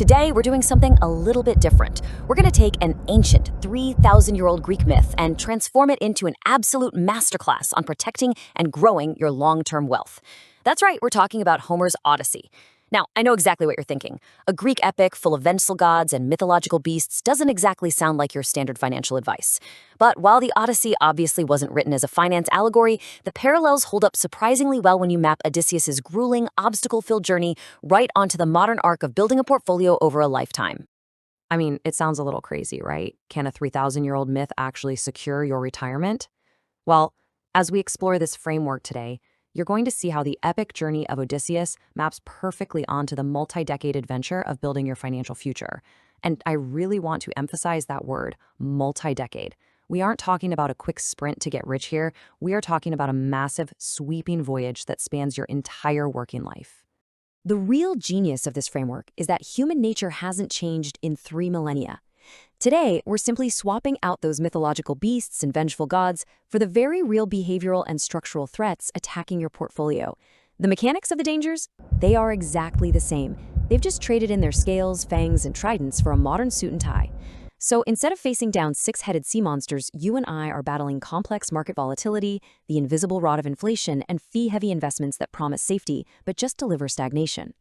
Today, we're doing something a little bit different. We're going to take an ancient 3,000-year-old Greek myth and transform it into an absolute masterclass on protecting and growing your long-term wealth. That's right, we're talking about Homer's Odyssey. Now, I know exactly what you're thinking. A Greek epic full of vengeful gods and mythological beasts doesn't exactly sound like your standard financial advice. But while the Odyssey obviously wasn't written as a finance allegory, the parallels hold up surprisingly well when you map Odysseus's grueling, obstacle-filled journey right onto the modern arc of building a portfolio over a lifetime. I mean, it sounds a little crazy, right? Can a 3,000-year-old myth actually secure your retirement? Well, as we explore this framework today, you're going to see how the epic journey of Odysseus maps perfectly onto the multi-decade adventure of building your financial future. And I really want to emphasize that word, multi-decade. We aren't talking about a quick sprint to get rich here. We are talking about a massive, sweeping voyage that spans your entire working life. The real genius of this framework is that human nature hasn't changed in 3 millennia. Today, we're simply swapping out those mythological beasts and vengeful gods for the very real behavioral and structural threats attacking your portfolio. The mechanics of the dangers? They are exactly the same. They've just traded in their scales, fangs, and tridents for a modern suit and tie. So instead of facing down 6-headed sea monsters, you and I are battling complex market volatility, the invisible rod of inflation, and fee-heavy investments that promise safety but just deliver stagnation.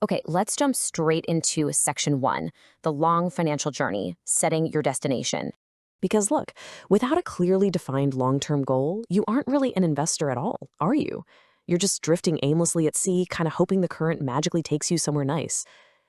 Okay, let's jump straight into section 1, the long financial journey, setting your destination. Because look, without a clearly defined long-term goal, you aren't really an investor at all, are you? You're just drifting aimlessly at sea, kind of hoping the current magically takes you somewhere nice.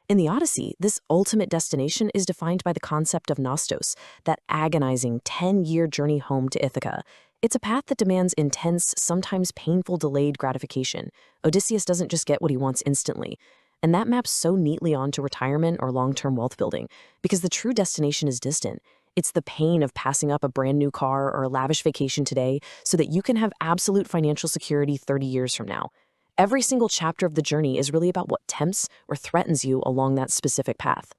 In the Odyssey, this ultimate destination is defined by the concept of Nostos, that agonizing 10-year journey home to Ithaca. It's a path that demands intense, sometimes painful delayed gratification. Odysseus doesn't just get what he wants instantly. And that maps so neatly onto retirement or long-term wealth building, because the true destination is distant. It's the pain of passing up a brand new car or a lavish vacation today so that you can have absolute financial security 30 years from now. Every single chapter of the journey is really about what tempts or threatens you along that specific path.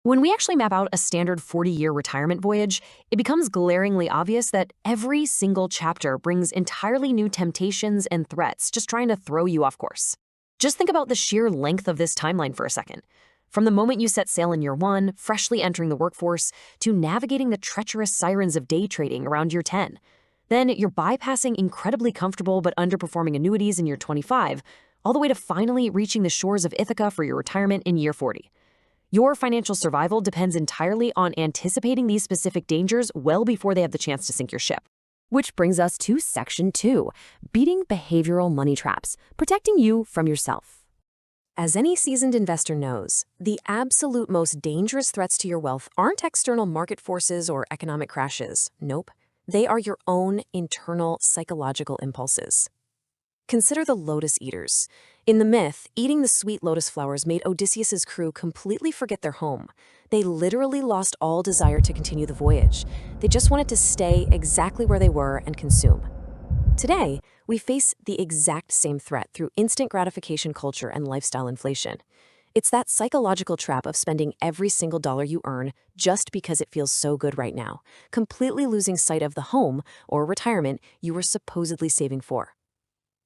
When we actually map out a standard 40-year retirement voyage, it becomes glaringly obvious that every single chapter brings entirely new temptations and threats, just trying to throw you off course. Just think about the sheer length of this timeline for a second. From the moment you set sail in year 1, freshly entering the workforce, to navigating the treacherous sirens of day trading around year 10. Then you're bypassing incredibly comfortable but underperforming annuities in year 25, all the way to finally reaching the shores of Ithaca for your retirement in year 40. Your financial survival depends entirely on anticipating these specific dangers well before they have the chance to sink your ship. Which brings us to section 2, beating behavioral money traps, protecting you from yourself. As any seasoned investor knows, the absolute most dangerous threats to your wealth aren't external market forces or economic crashes. Nope. They are your own internal psychological impulses. Consider the Lotus-Eaters. In the myth, eating the sweet lotus flowers made Odysseus's crew completely forget their home. They literally lost all desire to continue the voyage. They just wanted to stay exactly where they were and consume. Today, we face the exact same threat through instant gratification culture and lifestyle inflation. It's that psychological trap of spending every single dollar you earn just because it feels so good right now, completely losing sight of the home or retirement you were supposedly saving for.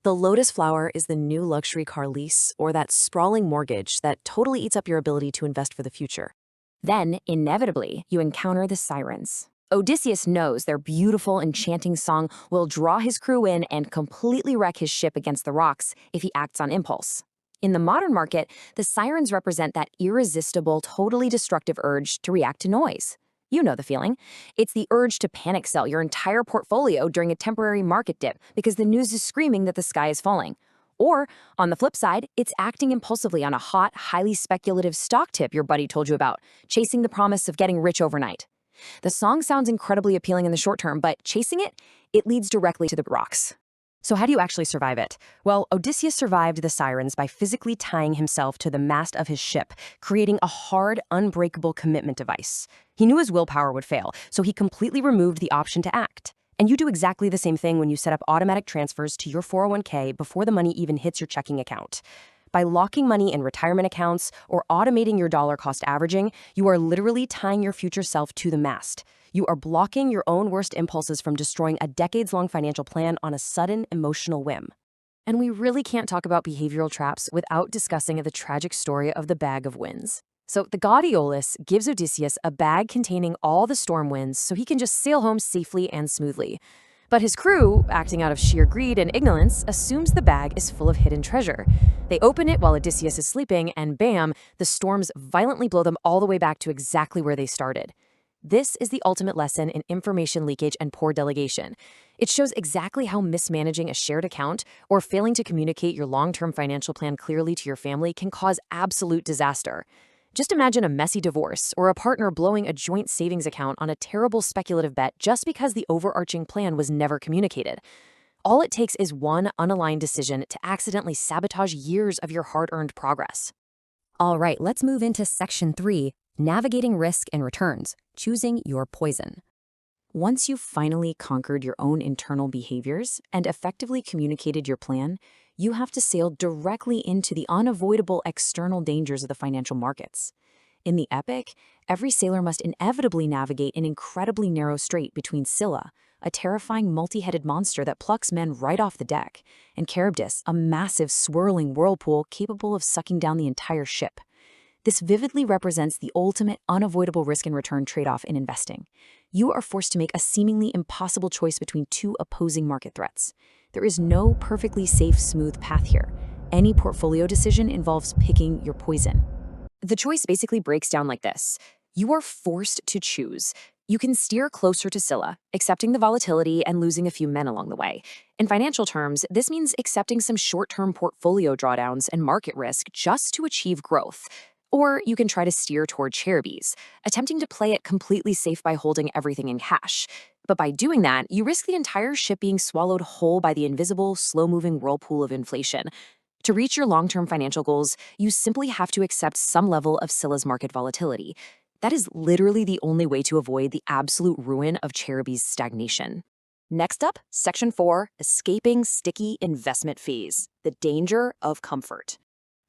The lotus flower is the new luxury car lease or that sprawling mortgage that totally eats up your ability to invest for the future. Then, inevitably, you encounter the Sirens. Odysseus knows their beautiful, enchanting song will draw his crew in and completely wreck his ship against the rocks if he acts on impulse. In the modern market, the Sirens represent that irresistible, totally destructive urge to react to noise. You know the feeling. It's the urge to panic sell your entire portfolio during a temporary market dip because the news is screaming that the sky is falling. Or, on the flip side, it's acting impulsively on a hot, highly speculative stock tip your buddy told you about, chasing the promise of getting rich overnight. The song sounds incredibly appealing in the short term, but chasing it, it leads directly to the rocks. So how do you actually survive it? Well, Odysseus survived the Sirens by physically tying himself to the mast of his ship, creating a hard, unbreakable commitment device. He knew his willpower would fail, so he completely removed the option to act. And you do exactly the same thing when you set up automatic transfers to your 401k before the money even hits your checking account. By locking money in retirement accounts or automating your dollar cost averaging, you are literally tying your future self to the mast. You are blocking your own worst impulses from destroying a decades-long financial plan on a sudden emotional whim. And we really can't talk about behavioral traps without discussing the tragic story of the bag of wins. So the god Aeolus gives Odysseus a bag containing all the storm winds so he can just sail home safely and smoothly. But his crew, acting out of sheer greed and ignorance, assumes the bag is full of hidden treasure. They open it while Odysseus is sleeping, and bam, the storms violently blow them all the way back to exactly where they started. This is the ultimate lesson in information leakage and poor delegation. It shows exactly how mismanaging a shared account or failing to communicate your long-term financial plan clearly to your family can cause absolute disaster. Just imagine a messy divorce or a partner blowing a joint savings account on a terrible speculative bet just because the overarching plan was never communicated. All it takes is one unaligned decision to accidentally sabotage years of your hard-earned progress. All right, let's move into Section 3, Navigating Risk and Returns, Choosing Your Poison. Once you've finally conquered your own internal behaviors and effectively communicated your plan, you have to sail directly into the unavoidable external dangers of the financial markets. In the epic, every sailor must inevitably navigate an incredibly narrow strait between Scylla, a terrifying multi-headed monster that plucks men right off the deck, and Charybdis, a massive swirling whirlpool capable of sucking down the entire ship. This vividly represents the ultimate unavoidable risk and return trade-off in investing. You are forced to make a seemingly impossible choice between two opposing market threats. There is no perfectly safe, smooth path here. Any portfolio decision involves picking your poison. The choice basically breaks down like this. You are forced to choose. You can steer closer to Scylla, accepting the volatility and losing a few men along the way. In financial terms, this means accepting some short-term portfolio drawdowns and market risk just to achieve growth. Or you can try to steer toward Charybdis, attempting to play it completely safe by holding everything in cash. But by doing that, you risk the entire ship being swallowed whole by the invisible, slow-moving whirlpool of inflation. To reach your long-term financial goals, you simply have to accept some level of Scylla's market volatility. That is literally the only way to avoid the absolute ruin of Charybdis' stagnation. Next up, Section 4, Escaping Sticky Investment Fees, the Danger of Comfort.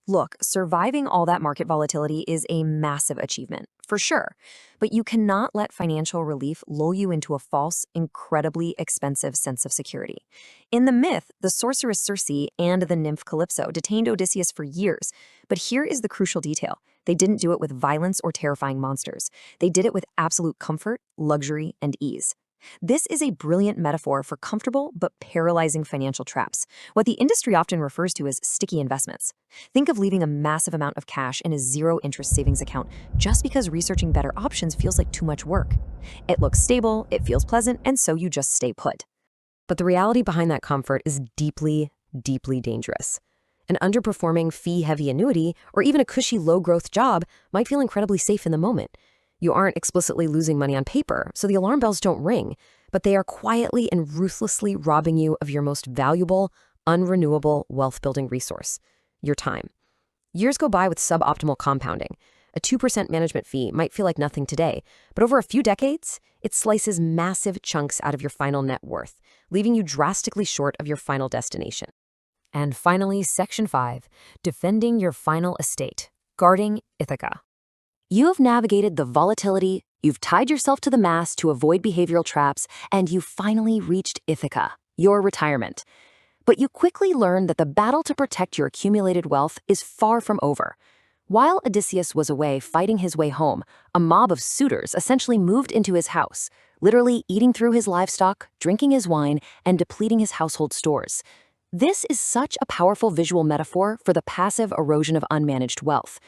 Look, surviving all that market volatility is a massive achievement, for sure, but you cannot let financial relief lull you into a false, incredibly expensive sense of security. In the myth, the sorceress Circe and the nymph Calypso detained Odysseus for years, but here is the crucial detail. They didn't do it with violence or terrifying monsters. They did it with absolute comfort, luxury, and ease. This is a brilliant metaphor for comfortable but paralyzing financial traps, what the industry often refers to as sticky investments. Think of leaving a massive amount of cash in a zero-interest savings account just because researching better options feels like too much work. It looks stable, it feels pleasant, and so you just stay put. But the reality behind that comfort is deeply, deeply dangerous. An underperforming fee-heavy annuity or even a cushy low-growth job might feel incredibly safe in the moment. You aren't explicitly losing money on paper, so the alarm bells don't ring, but they are quietly and ruthlessly robbing you of your most valuable, unrenewable wealth-building resource, your time. Years go by with suboptimal compounding. A 2% management fee might feel like nothing today, but over a few decades, it slices massive chunks out of your final net worth, leaving you drastically short of your final destination. And finally, Section 5, Defending Your Final Estate, Guarding Ithaca. You have navigated the volatility, you've tied yourself to the mast to avoid behavioral traps, and you've finally reached Ithaca, your retirement. But you quickly learn that the battle to protect your accumulated wealth is far from over. While Odysseus was away fighting his way home, a mob of suitors essentially moved into his house, literally eating through his livestock, drinking his wine, and depleting his household stores. This is such a powerful visual metaphor for the passive erosion of unmanaged wealth.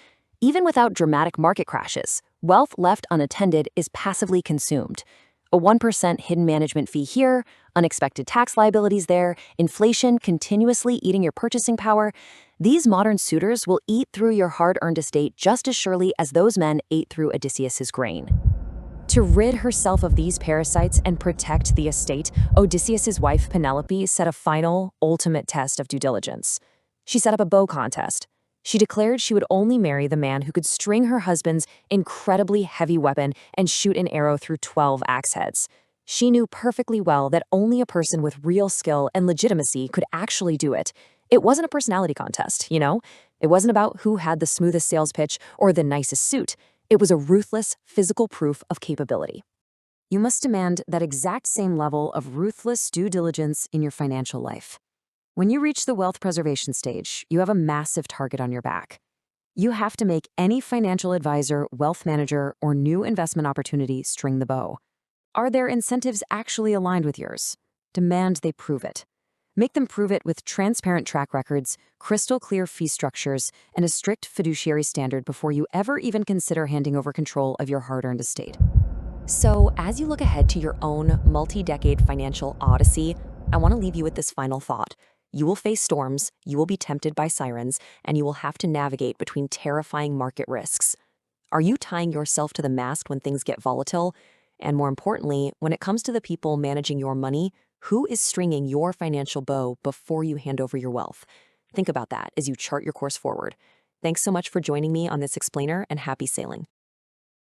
Even without dramatic market crashes, wealth left unattended is passively consumed. A 1% hidden management fee here, unexpected tax liabilities there, inflation continuously eating your purchasing power. These modern suitors will eat through your hard-earned estate just as surely as those men ate through Odysseus's grain. To rid herself of these parasites and protect the estate, Odysseus's wife Penelope set a final, ultimate test of due diligence. She set up a bow contest. She declared she would only marry the man who could string her husband's incredibly heavy weapon and shoot an arrow through 12 axe heads. She knew perfectly well that only a person with real skill and legitimacy could actually do it. It wasn't a personality contest, you know? It wasn't about who had the smoothest sales pitch or the nicest suit. It was a ruthless, physical proof of capability. You must demand that exact same level of ruthless due diligence in your financial life. When you reach the wealth preservation stage, you have a massive target on your back. You have to make any financial advisor, wealth manager, or new investment opportunity string the bow. Are their incentives actually aligned with yours? Demand they prove it. Make them prove it with transparent track records, crystal clear fee structures, and a strict fiduciary standard before you ever even consider handing over control of your hard-earned estate. So, as you look ahead to your own multi-decade financial odyssey, I want to leave you with this final thought. You will face storms, you will be tempted by sirens, and you will have to navigate between terrifying market risks. Are you tying yourself to the mast when things get volatile? And more importantly, when it comes to the people managing your money, who is stringing your financial bow before you hand over your wealth? Think about that as you chart your course forward. Thanks so much for joining me on this explainer, and happy sailing.